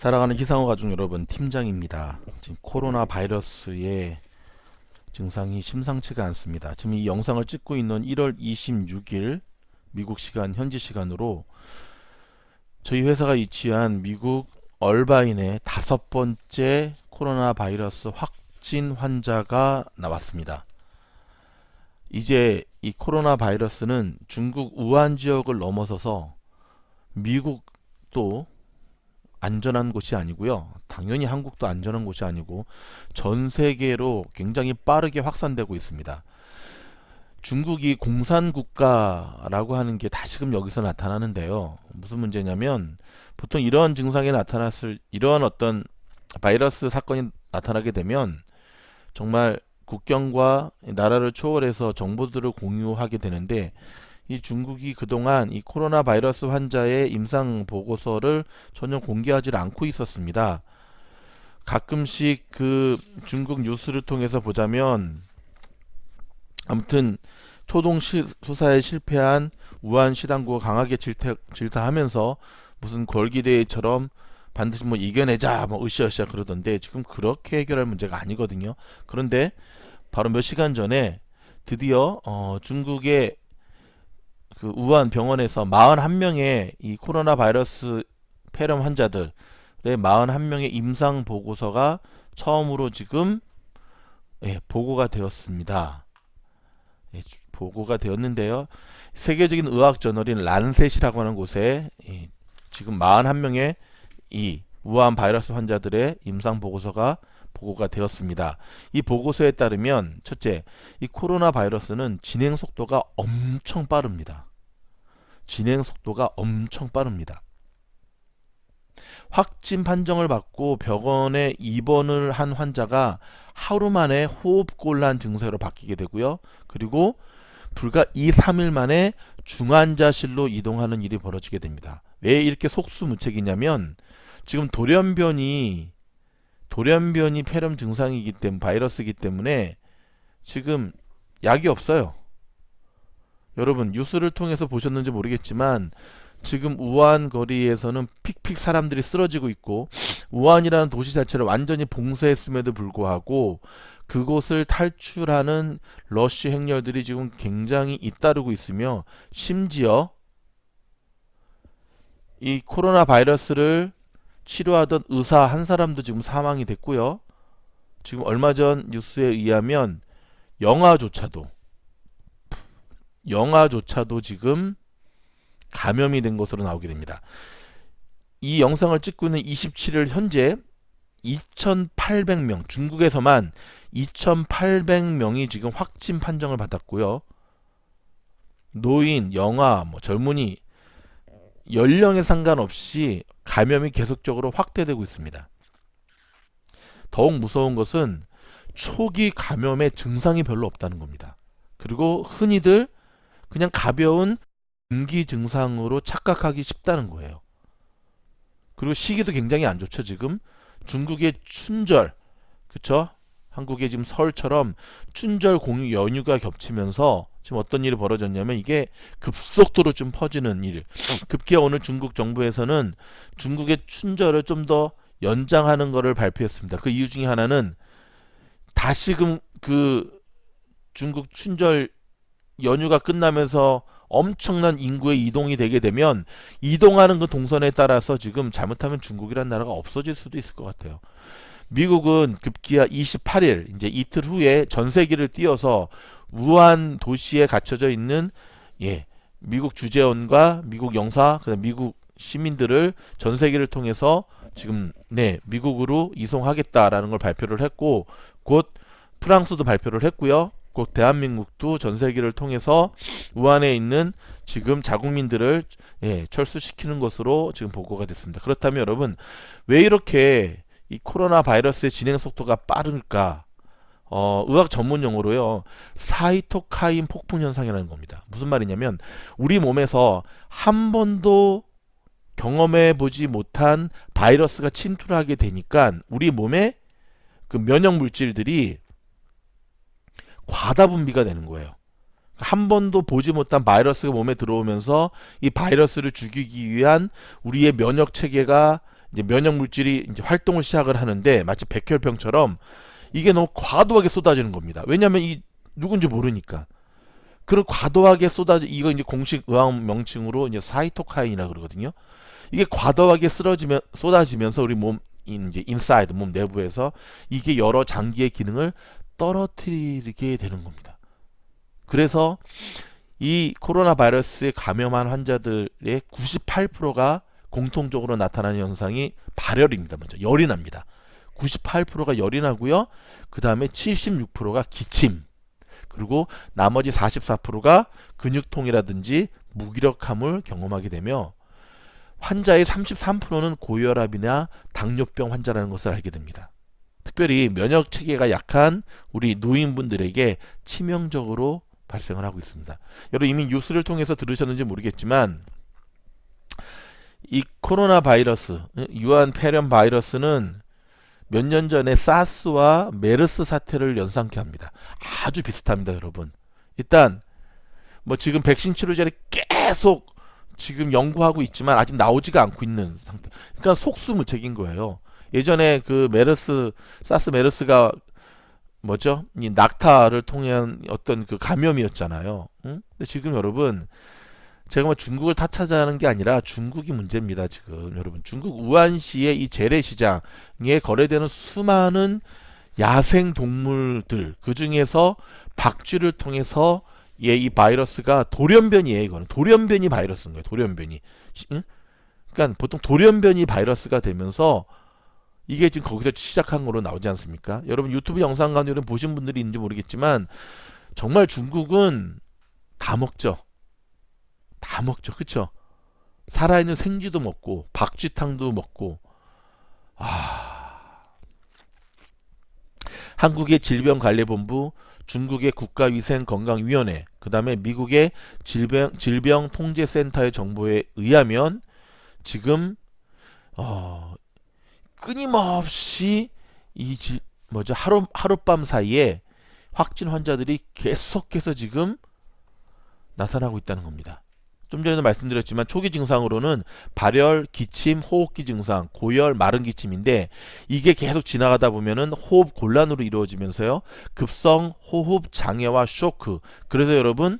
사랑하는 희상호 가족 여러분, 팀장입니다. 지금 코로나 바이러스의 증상이 심상치가 않습니다. 지금 이 영상을 찍고 있는 1월 26일 미국 시간 현지 시간으로 저희 회사가 위치한 미국 얼바인의 5번째 코로나 바이러스 확진 환자가 나왔습니다. 이제 이 코로나 바이러스는 중국 우한 지역을 넘어서서 미국도 안전한 곳이 아니고요. 당연히 한국도 안전한 곳이 아니고 전 세계로 굉장히 빠르게 확산되고 있습니다. 중국이 공산국가라고 하는 게 다시금 여기서 나타나는데요. 무슨 문제냐면 보통 이런 증상이 나타났을 이런 어떤 바이러스 사건이 나타나게 되면 정말 국경과 나라를 초월해서 정보들을 공유하게 되는데 이 중국이 그동안 이 코로나 바이러스 환자의 임상 보고서를 전혀 공개하지 않고 있었습니다. 가끔씩 그 중국 뉴스를 통해서 보자면 아무튼 초동 수사에 실패한 우한 시당국을 강하게 질타하면서 무슨 걸기대회처럼 반드시 뭐 이겨내자 뭐 으쌰으쌰 그러던데 지금 그렇게 해결할 문제가 아니거든요. 그런데 바로 몇 시간 전에 드디어 중국의 그 우한 병원에서 41명의 이 코로나 바이러스 폐렴 환자들의 41명의 임상 보고서가 처음으로 지금 보고가 되었습니다. 보고가 되었는데요. 세계적인 의학 저널인 란셋이라고 하는 곳에 지금 41명의 이 우한 바이러스 환자들의 임상 보고서가 보고가 되었습니다. 이 보고서에 따르면 첫째, 이 코로나 바이러스는 진행 속도가 엄청 빠릅니다. 진행 속도가 엄청 빠릅니다. 확진 판정을 받고 병원에 입원을 한 환자가 하루 만에 호흡곤란 증세로 바뀌게 되고요. 그리고 불과 2, 3일 만에 중환자실로 이동하는 일이 벌어지게 됩니다. 왜 이렇게 속수무책이냐면 지금 돌연변이 폐렴 증상이기 때문에 바이러스이기 때문에 지금 약이 없어요. 여러분 뉴스를 통해서 보셨는지 모르겠지만 지금 우한 거리에서는 픽픽 사람들이 쓰러지고 있고 우한이라는 도시 자체를 완전히 봉쇄했음에도 불구하고 그곳을 탈출하는 러쉬 행렬들이 지금 굉장히 잇따르고 있으며 심지어 이 코로나 바이러스를 치료하던 의사 한 사람도 지금 사망이 됐고요. 지금 얼마 전 뉴스에 의하면 영화조차도 지금 감염이 된 것으로 나오게 됩니다. 이 영상을 찍고 있는 27일 현재 2,800명, 중국에서만 2,800명이 지금 확진 판정을 받았고요. 노인, 영아, 젊은이, 연령에 상관없이 감염이 계속적으로 확대되고 있습니다. 더욱 무서운 것은 초기 감염의 증상이 별로 없다는 겁니다. 그리고 흔히들 그냥 가벼운 감기 증상으로 착각하기 쉽다는 거예요. 그리고 시기도 굉장히 안 좋죠. 지금 중국의 춘절, 그쵸? 한국의 지금 설처럼 춘절 공휴 연휴가 겹치면서 지금 어떤 일이 벌어졌냐면 이게 급속도로 좀 퍼지는 일. 급기야 오늘 중국 정부에서는 중국의 춘절을 좀 더 연장하는 것을 발표했습니다. 그 이유 중에 하나는 다시금 그 중국 춘절 연휴가 끝나면서 엄청난 인구의 이동이 되게 되면 이동하는 그 동선에 따라서 지금 잘못하면 중국이라는 나라가 없어질 수도 있을 것 같아요. 미국은 급기야 28일 이제 이틀 후에 전세기를 띄워서 우한 도시에 갇혀져 있는 미국 주재원과 미국 영사 그다음 미국 시민들을 전세기를 통해서 지금 미국으로 이송하겠다라는 걸 발표를 했고 곧 프랑스도 발표를 했고요. 곧 대한민국도 전세기를 통해서 우한에 있는 지금 자국민들을 철수시키는 것으로 지금 보고가 됐습니다. 그렇다면 여러분 왜 이렇게 이 코로나 바이러스의 진행 속도가 빠를까? 의학 전문 용어로요 사이토카인 폭풍 현상이라는 겁니다. 무슨 말이냐면 우리 몸에서 한 번도 경험해 보지 못한 바이러스가 침투를 하게 되니까 우리 몸에 그 면역 물질들이 과다 분비가 되는 거예요. 한 번도 보지 못한 바이러스가 몸에 들어오면서 이 바이러스를 죽이기 위한 우리의 면역 체계가 이제 면역 물질이 이제 활동을 시작을 하는데 마치 백혈병처럼 이게 너무 과도하게 쏟아지는 겁니다. 왜냐하면 이 누군지 모르니까. 그런 과도하게 이거 이제 공식 의학 명칭으로 이제 사이토카인이라 그러거든요. 이게 과도하게 쏟아지면서 우리 몸 이제 인사이드 몸 내부에서 이게 여러 장기의 기능을 떨어뜨리게 되는 겁니다. 그래서 이 코로나 바이러스에 감염한 환자들의 98%가 공통적으로 나타나는 현상이 발열입니다. 먼저 열이 납니다. 98%가 열이 나고요. 그 다음에 76%가 기침, 그리고 나머지 44%가 근육통이라든지 무기력함을 경험하게 되며 환자의 33%는 고혈압이나 당뇨병 환자라는 것을 알게 됩니다. 특별히 면역 체계가 약한 우리 노인분들에게 치명적으로 발생을 하고 있습니다. 여러분 이미 뉴스를 통해서 들으셨는지 모르겠지만 이 코로나 바이러스, 유한 폐렴 바이러스는 몇 년 전에 사스와 메르스 사태를 연상케 합니다. 아주 비슷합니다, 여러분. 일단 뭐 지금 백신 치료제를 계속 지금 연구하고 있지만 아직 나오지가 않고 있는 상태. 그러니까 속수무책인 거예요. 예전에 그 사스 메르스가 뭐죠? 이 낙타를 통한 어떤 그 감염이었잖아요. 응? 근데 지금 여러분 제가 뭐 중국을 탓하자는 게 아니라 중국이 문제입니다. 지금 여러분 중국 우한시의 이 재래시장에 거래되는 수많은 야생 동물들 그 중에서 박쥐를 통해서 이 바이러스가 돌연변이에요. 이거는 돌연변이 바이러스인 거예요. 돌연변이. 응? 그러니까 보통 돌연변이 바이러스가 되면서 이게 지금 거기서 시작한 거로 나오지 않습니까? 여러분 유튜브 영상 가운데 보신 분들이 있는지 모르겠지만 정말 중국은 다 먹죠. 다 먹죠. 그쵸? 살아있는 생쥐도 먹고 박쥐탕도 먹고 한국의 질병관리본부, 중국의 국가위생건강위원회, 그 다음에 미국의 질병통제센터의 정보에 의하면 지금 끊임없이 하룻밤 사이에 확진 환자들이 계속해서 지금 나타나고 있다는 겁니다. 좀 전에도 말씀드렸지만 초기 증상으로는 발열, 기침, 호흡기 증상, 고열, 마른 기침인데 이게 계속 지나가다 보면은 호흡 곤란으로 이루어지면서요. 급성 호흡 장애와 쇼크. 그래서 여러분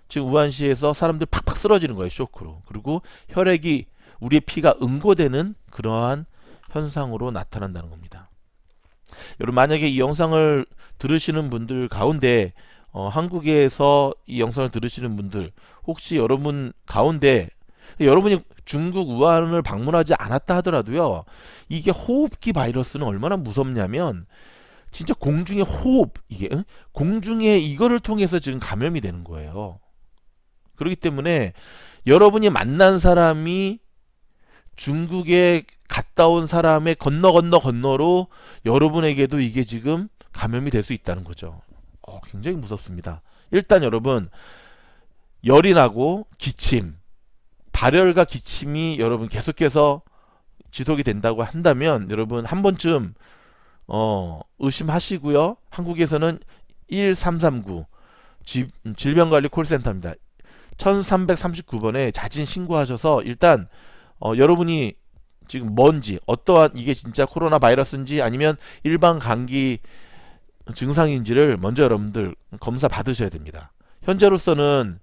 지금 우한시에서 사람들 팍팍 쓰러지는 거예요. 쇼크로. 그리고 혈액이 우리의 피가 응고되는 그러한 현상으로 나타난다는 겁니다. 여러분 만약에 이 영상을 들으시는 분들 가운데 한국에서 이 영상을 들으시는 분들 혹시 여러분 가운데 여러분이 중국 우한을 방문하지 않았다 하더라도요 이게 호흡기 바이러스는 얼마나 무섭냐면 진짜 공중의 호흡 이게 공중에 이거를 통해서 지금 감염이 되는 거예요. 그렇기 때문에 여러분이 만난 사람이 중국에 갔다 온 사람의 건너로 여러분에게도 이게 지금 감염이 될 수 있다는 거죠. 굉장히 무섭습니다. 일단 여러분 열이 나고 기침, 발열과 기침이 여러분 계속해서 지속이 된다고 한다면 여러분 한 번쯤 의심하시고요. 한국에서는 1339 질병관리 콜센터입니다. 1339번에 자진 신고하셔서 일단 여러분이 지금 뭔지 어떠한 이게 진짜 코로나 바이러스인지 아니면 일반 감기 증상인지를 먼저 여러분들 검사 받으셔야 됩니다. 현재로서는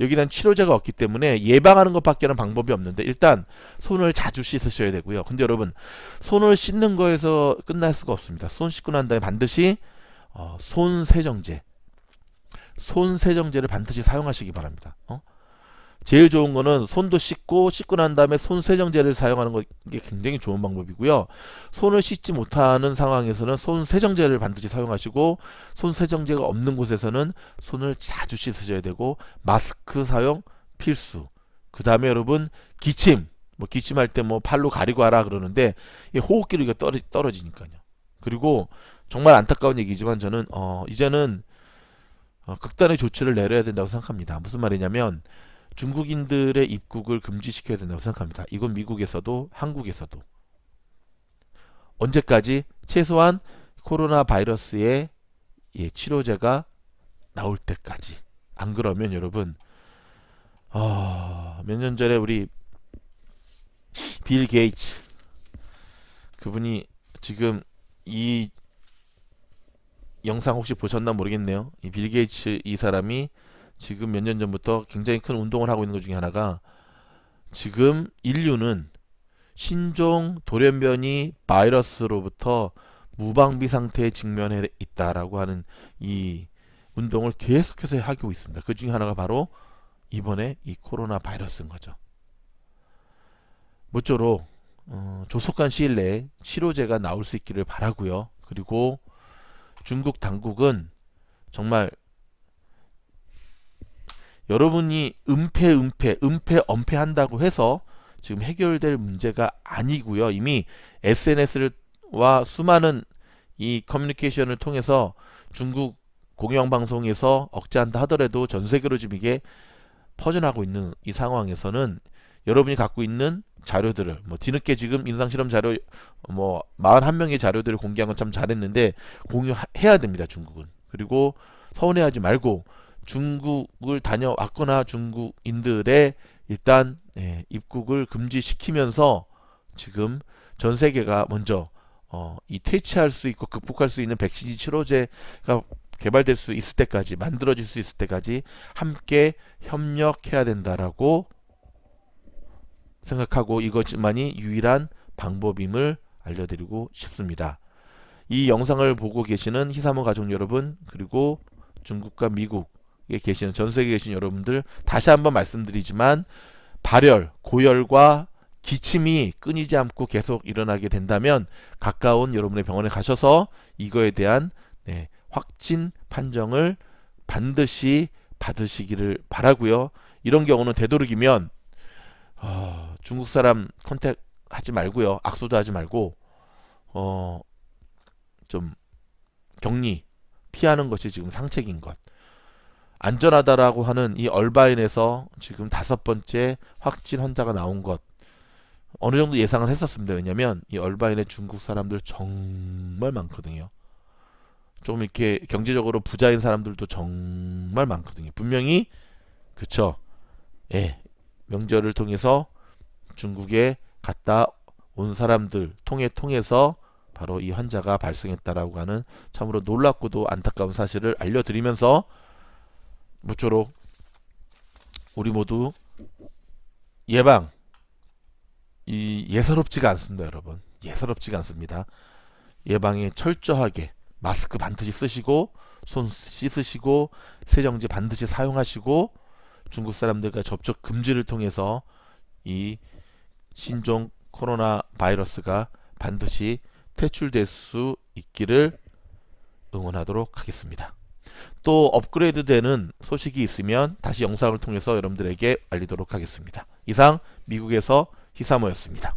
여기는 치료제가 없기 때문에 예방하는 것밖에는 방법이 없는데 일단 손을 자주 씻으셔야 되고요. 근데 여러분 손을 씻는 거에서 끝날 수가 없습니다. 손 씻고 난 다음에 반드시 손세정제를 반드시 사용하시기 바랍니다. 제일 좋은 거는 손도 씻고 난 다음에 손세정제를 사용하는 게 굉장히 좋은 방법이고요. 손을 씻지 못하는 상황에서는 손세정제를 반드시 사용하시고 손세정제가 없는 곳에서는 손을 자주 씻으셔야 되고 마스크 사용 필수. 그 다음에 여러분 기침할 때 팔로 가리고 하라 그러는데 호흡기로 이거 떨어지니까요. 그리고 정말 안타까운 얘기지만 저는 이제는 극단의 조치를 내려야 된다고 생각합니다. 무슨 말이냐면 중국인들의 입국을 금지시켜야 된다고 생각합니다. 이건 미국에서도 한국에서도. 언제까지? 최소한 코로나 바이러스의 치료제가 나올 때까지. 안 그러면 여러분 몇 년 전에 우리 빌 게이츠 그분이 지금 이 영상 혹시 보셨나 모르겠네요. 이 빌 게이츠 이 사람이 지금 몇 년 전부터 굉장히 큰 운동을 하고 있는 것 중에 하나가, 지금 인류는 신종 돌연변이 바이러스로부터 무방비 상태에 직면해 있다라고 하는 이 운동을 계속해서 하고 있습니다. 그 중에 하나가 바로 이번에 이 코로나 바이러스인 거죠. 모쪼록 조속한 시일 내에 치료제가 나올 수 있기를 바라고요. 그리고 중국 당국은 정말 여러분이 은폐한다고 해서 지금 해결될 문제가 아니고요. 이미 SNS와 수많은 이 커뮤니케이션을 통해서 중국 공영방송에서 억제한다 하더라도 전 세계로 지금 이게 퍼져나가고 있는 이 상황에서는 여러분이 갖고 있는 자료들을 뒤늦게 지금 임상실험 자료 41명의 자료들을 공개한 건 참 잘했는데 공유해야 됩니다. 중국은. 그리고 서운해하지 말고 중국을 다녀왔거나 중국인들의 일단 입국을 금지시키면서 지금 전 세계가 먼저 이 퇴치할 수 있고 극복할 수 있는 백신 치료제가 개발될 수 있을 때까지, 만들어질 수 있을 때까지 함께 협력해야 된다라고 생각하고, 이것만이 유일한 방법임을 알려드리고 싶습니다. 이 영상을 보고 계시는 히사모 가족 여러분, 그리고 중국과 미국에 계시는 전 세계에 계신 여러분들, 다시 한번 말씀드리지만 발열, 고열과 기침이 끊이지 않고 계속 일어나게 된다면 가까운 여러분의 병원에 가셔서 이거에 대한 확진 판정을 반드시 받으시기를 바라고요. 이런 경우는 되도록이면 중국 사람 컨택 하지 말고요. 악수도 하지 말고 좀 격리 피하는 것이 지금 상책인 것. 안전하다라고 하는 이 얼바인에서 지금 5번째 확진 환자가 나온 것, 어느 정도 예상을 했었습니다. 왜냐면 이 얼바인에 중국 사람들 정말 많거든요. 좀 이렇게 경제적으로 부자인 사람들도 정말 많거든요. 분명히 그쵸. 명절을 통해서 중국에 갔다 온 사람들 통해서 바로 이 환자가 발생했다라고 하는 참으로 놀랍고도 안타까운 사실을 알려드리면서, 모쪼록 우리 모두 예사롭지가 않습니다. 여러분, 예사롭지가 않습니다. 예방에 철저하게 마스크 반드시 쓰시고, 손 씻으시고, 세정제 반드시 사용하시고, 중국 사람들과 접촉 금지를 통해서 이 신종 코로나 바이러스가 반드시 퇴출될 수 있기를 응원하도록 하겠습니다. 또 업그레이드 되는 소식이 있으면 다시 영상을 통해서 여러분들에게 알리도록 하겠습니다. 이상 미국에서 히사모였습니다.